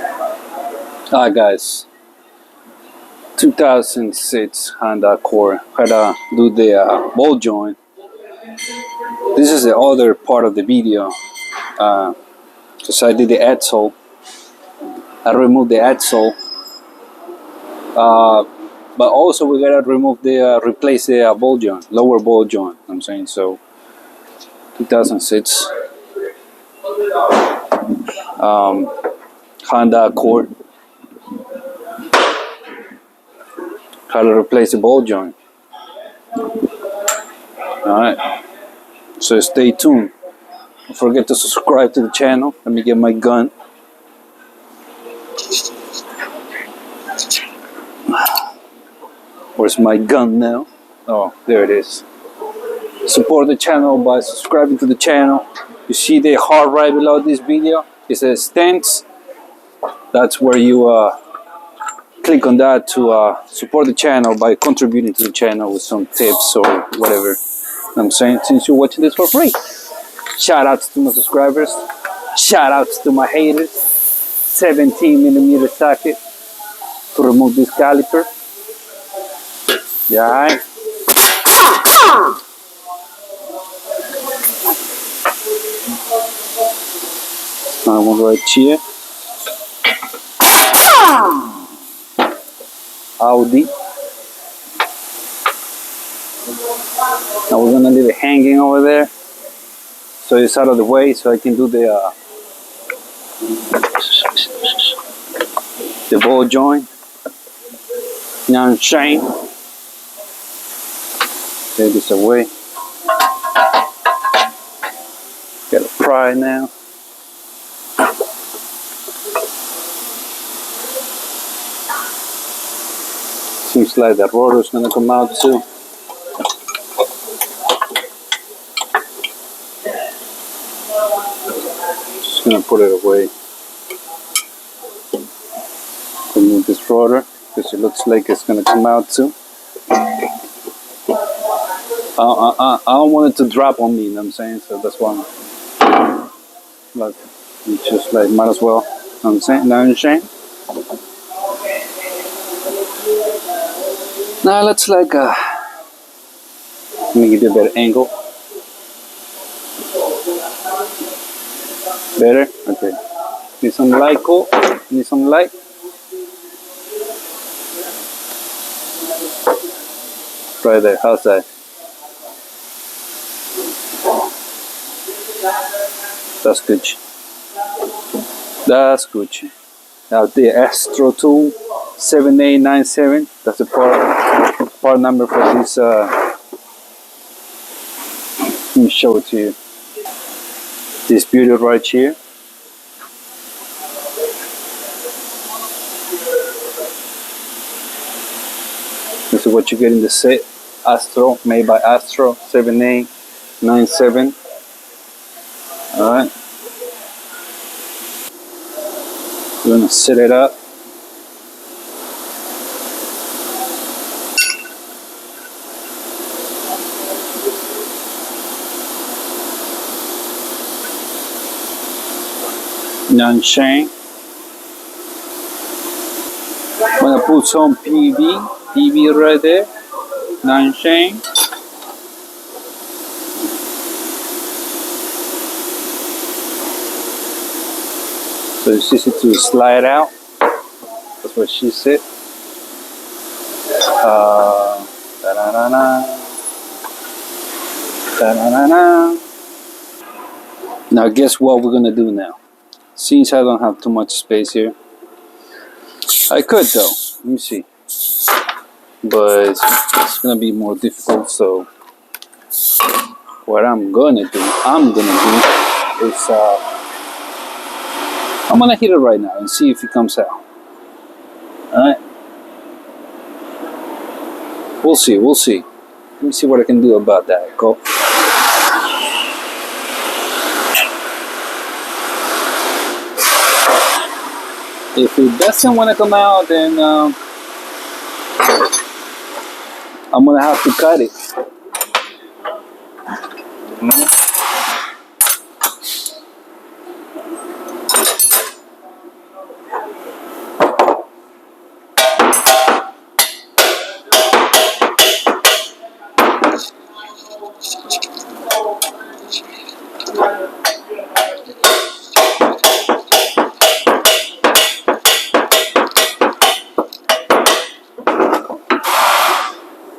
Hi guys, 2006 Honda Accord. Gotta do the ball joint. This is the other part of the video because I did the axle. I removed the axle, but also we gotta remove the replace the ball joint, lower ball joint. I'm saying so. 2006 Honda Accord. How to replace the ball joint. Alright, so stay tuned. Don't forget to subscribe to the channel. Let me get my gun. Where's my gun now? Oh, there it is. Support the channel by subscribing to the channel. You see the hard right below this video? It says thanks. That's where you click on that to support the channel by contributing to the channel with some tips or whatever. I'm saying, since you're watching this for free. Shout outs to my subscribers. Shout outs to my haters. 17mm socket to remove this caliper. Yeah, right. Another one right here. Audi. Now we're gonna leave it hanging over there, so it's out of the way, so I can do the ball joint. Now shine. Take this away. Gotta pry now. Seems like the rotor's gonna come out too. Just gonna put it away. Remove this rotor because it looks like it's gonna come out too. I don't want it to drop on me, you know what I'm saying? So that's why I'm like, it's just like, might as well, you know what I'm saying? Now you're saying? Now let's like, let me give you a better angle. Better? Okay. Need some light, Cole? Need some light? Right there, how's that? That's good. That's good. Now the Axtuo tool 7897. That's the part number for this. Let me show it to you. This beauty right here. This is what you get in the set. Axtuo, made by Axtuo 7897. Alright. We're gonna set it up. Nanshang. I'm gonna put some PV right there. Nanshang. So it's easy to slide out. That's what she said. Da-da-da-da. Da-da-da-da. Now guess what we're gonna do now? Since I don't have too much space here, I could though. Let me see. But it's gonna be more difficult. So what I'm gonna do is I'm gonna hit it right now and see if it comes out. Alright. We'll see. Let me see what I can do about that. Go. If it doesn't want to come out, then I'm gonna have to cut it.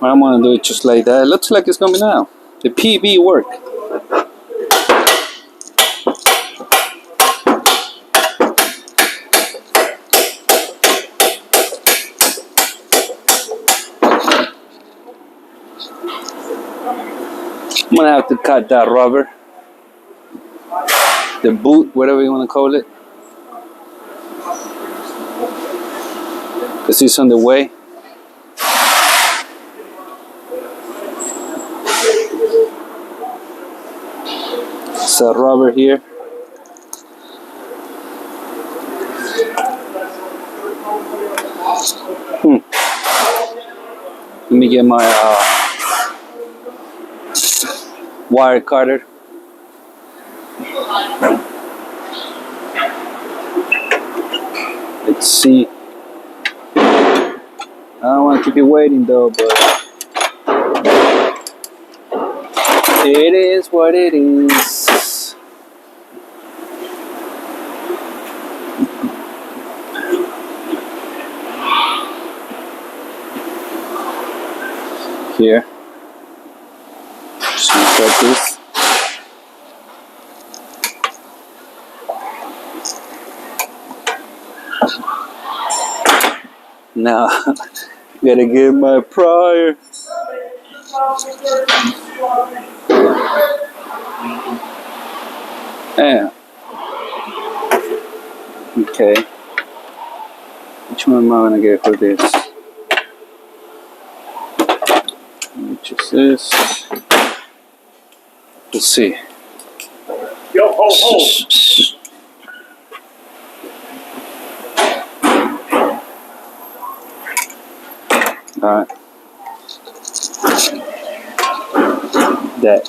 I'm gonna do it just like that. It looks like it's coming out. The PB work. I'm gonna have to cut that rubber, the boot, whatever you wanna call it, because it's on the way. It's a rubber here. Let me get my wire cutter. Let's see. I don't want to keep you waiting though, but it is what it is. Here. Just insert this. Now, gotta get my prior. Yeah. Okay. Which one am I gonna get for this? Which is this? Let's see. Yo ho ho! Alright. That.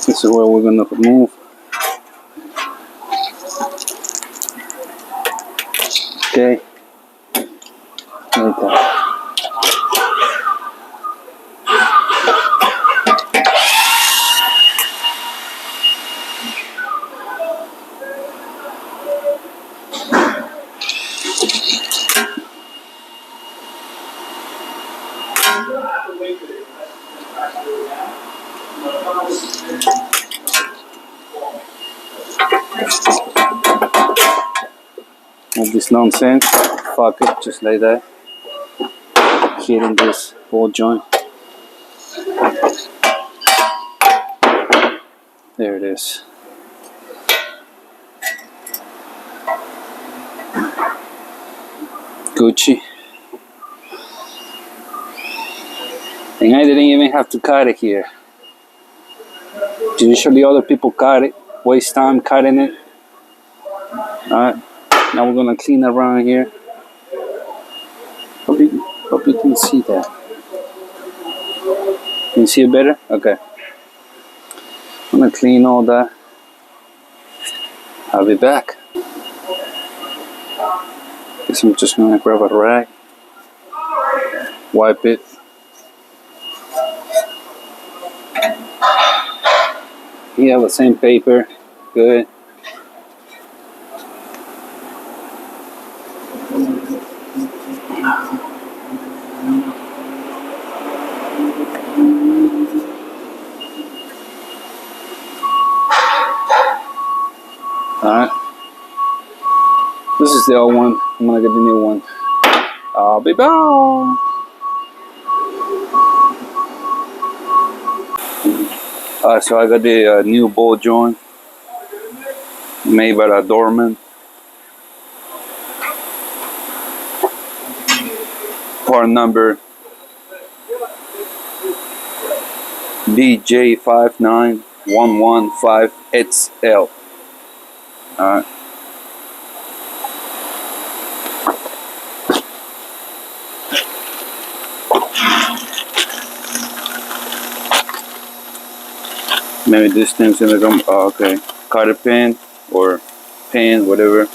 This is where we're gonna move. Okay. Like that. All this nonsense, fuck it, just like that. Hitting this ball joint. There it is. Gucci. And I didn't even have to cut it here. Usually other people cut it, waste time cutting it. Alright, now we're gonna clean around here. Hope you can see that. Can you see it better? Okay. I'm gonna clean all that. I'll be back. Guess I'm just gonna grab a rag, wipe it. You have the same paper. Good. Alright. This is the old one. I'm gonna get the new one. I'll be back. Alright, so I got the new ball joint made by the Dorman. Part number DJ59115XL. Alright. Maybe this thing's gonna come. Oh, okay. Cotter pin or pin, whatever.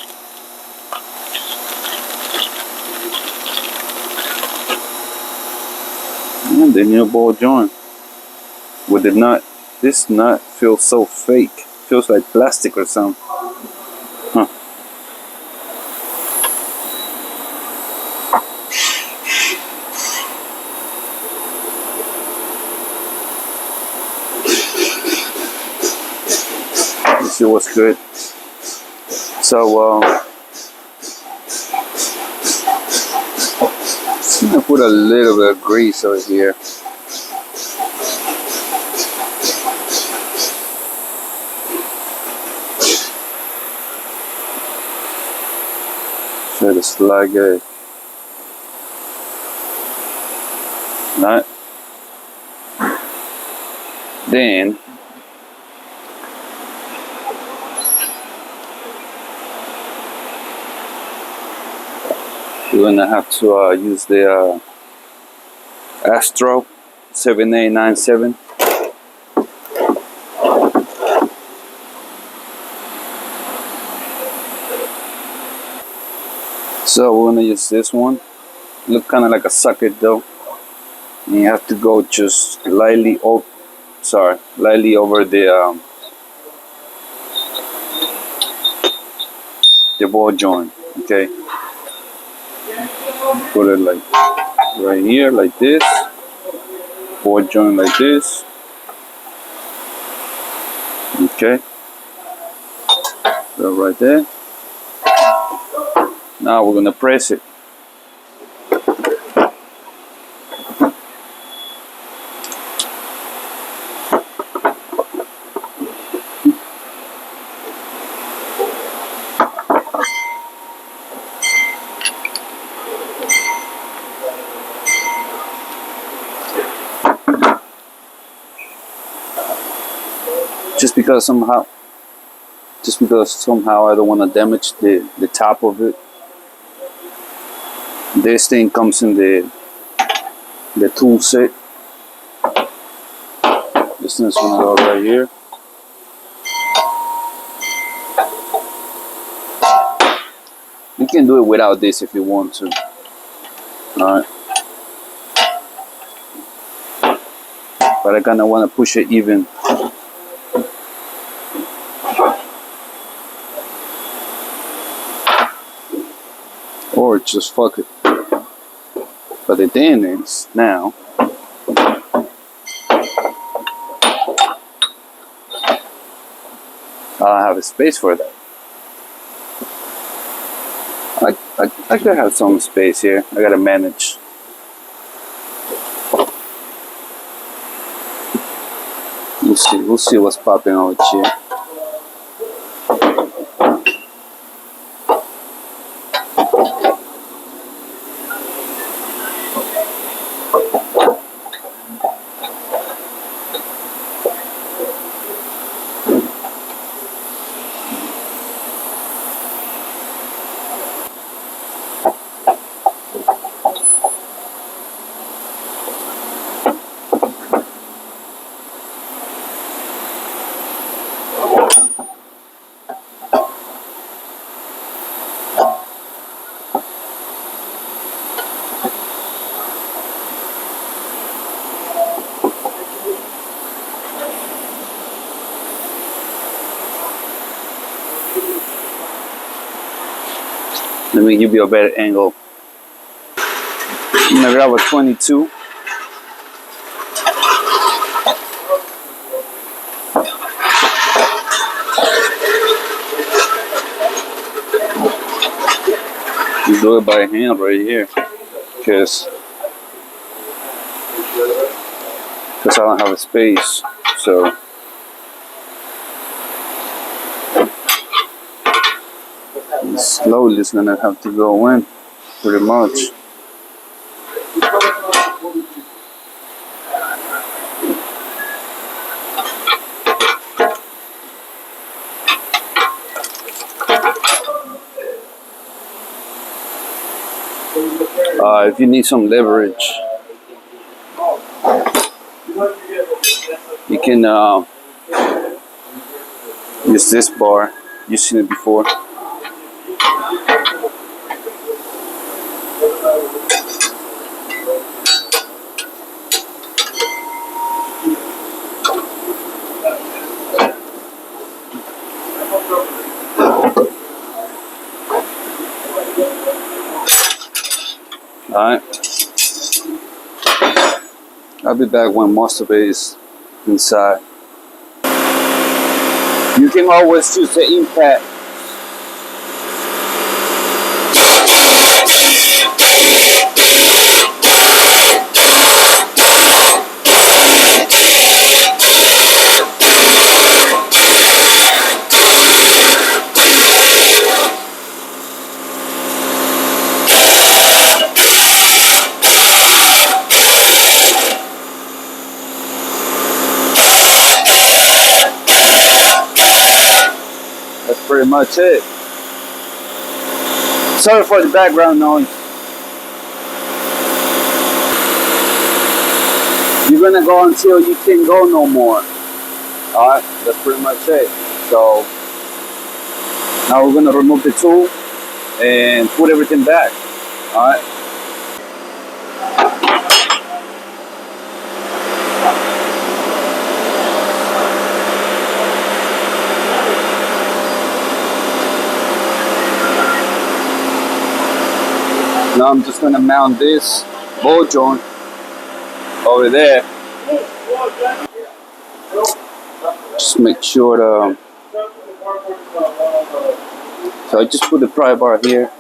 And the new ball joint. with the nut. This nut feels so fake. Feels like plastic or something. Huh. Let's see what's good. So, I'm gonna put a little bit of grease over here. So it's like a nut. Then we're gonna have to use the Axtuo 7897. So we're gonna use this one. Look kind of like a socket though. And you have to go just lightly over the ball joint. Okay. Put it like right here, like this. Ball joint like this. Okay. So right there. Now we're gonna press it. Just because somehow I don't want to damage the top of it. This thing comes in the tool set. This one's gonna go right here. You can do it without this if you want to. Alright. But I kinda wanna push it even. Or just fuck it. But the thing is, now I don't have a space for that. I could have some space here. I gotta manage. We'll see what's popping out here. Let me give you a better angle. I'm gonna grab a 22. You do it by hand right here, because I don't have a space. So slowly it's gonna have to go in, pretty much. If you need some leverage, you can use this bar. You've seen it before. Alright. I'll be back when most of it is inside. You can always choose the impact. That's pretty much it. Sorry for the background noise. You're gonna go until you can't go no more. Alright, that's pretty much it. So now we're gonna remove the tool and put everything back. Alright. Now I'm just gonna mount this ball joint over there. Just make sure so I just put the pry bar here,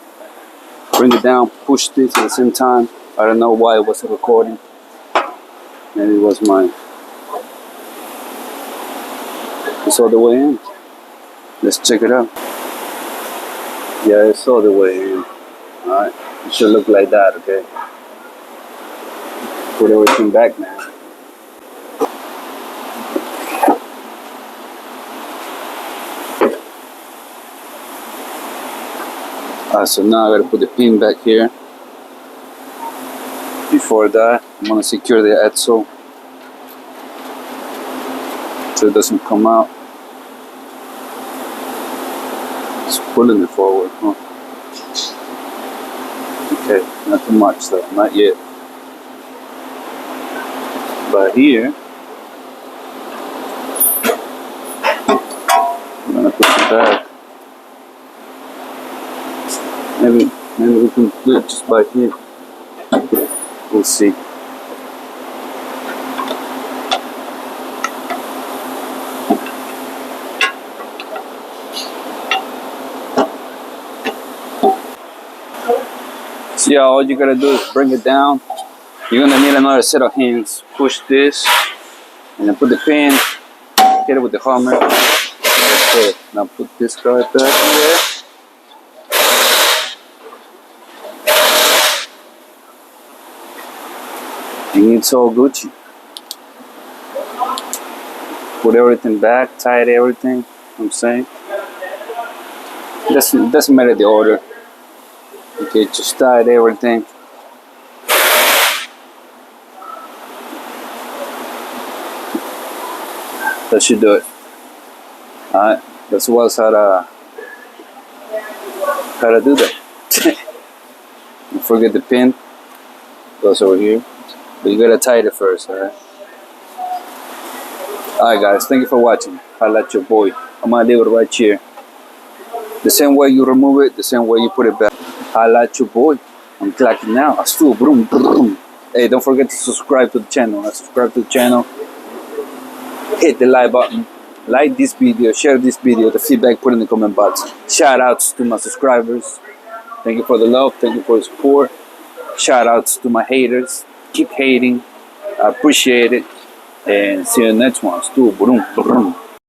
bring it down, push this at the same time. I don't know why it wasn't recording. Maybe it was mine. It's all the way in. Let's check it out. Yeah, it's all the way in. Alright. It should look like that, okay? Put everything back now. So now I gotta put the pin back here. Before that, I'm gonna secure the axle so it doesn't come out. Just pulling it forward, huh? Okay, not too much though, not yet. But here, I'm gonna put it back. Maybe we can do it just by here. We'll see. So yeah, all you gotta do is bring it down. You're gonna need another set of hands. Push this, and then put the pin, hit it with the hammer. Okay, now put this guy back there. And it's all Gucci. Put everything back, tight everything, you know what I'm saying? Doesn't matter the order. Okay, just tight everything. That should do it. Alright, that's what's how to do that. Don't forget the pin. Goes over here. But you gotta tie it first, alright? Alright guys, thank you for watching. Holla at your boy. I'm gonna leave it right here. The same way you remove it, the same way you put it back. Holla at your boy. I'm clacking now. Axtuo, brum, brum. Hey, don't forget to subscribe to the channel. Subscribe to the channel. Hit the like button. Like this video, share this video. The feedback, put in the comment box. Shout outs to my subscribers. Thank you for the love. Thank you for the support. Shout outs to my haters. Keep hating. I appreciate it. And see you in the next one. Axtuo, brum, brum.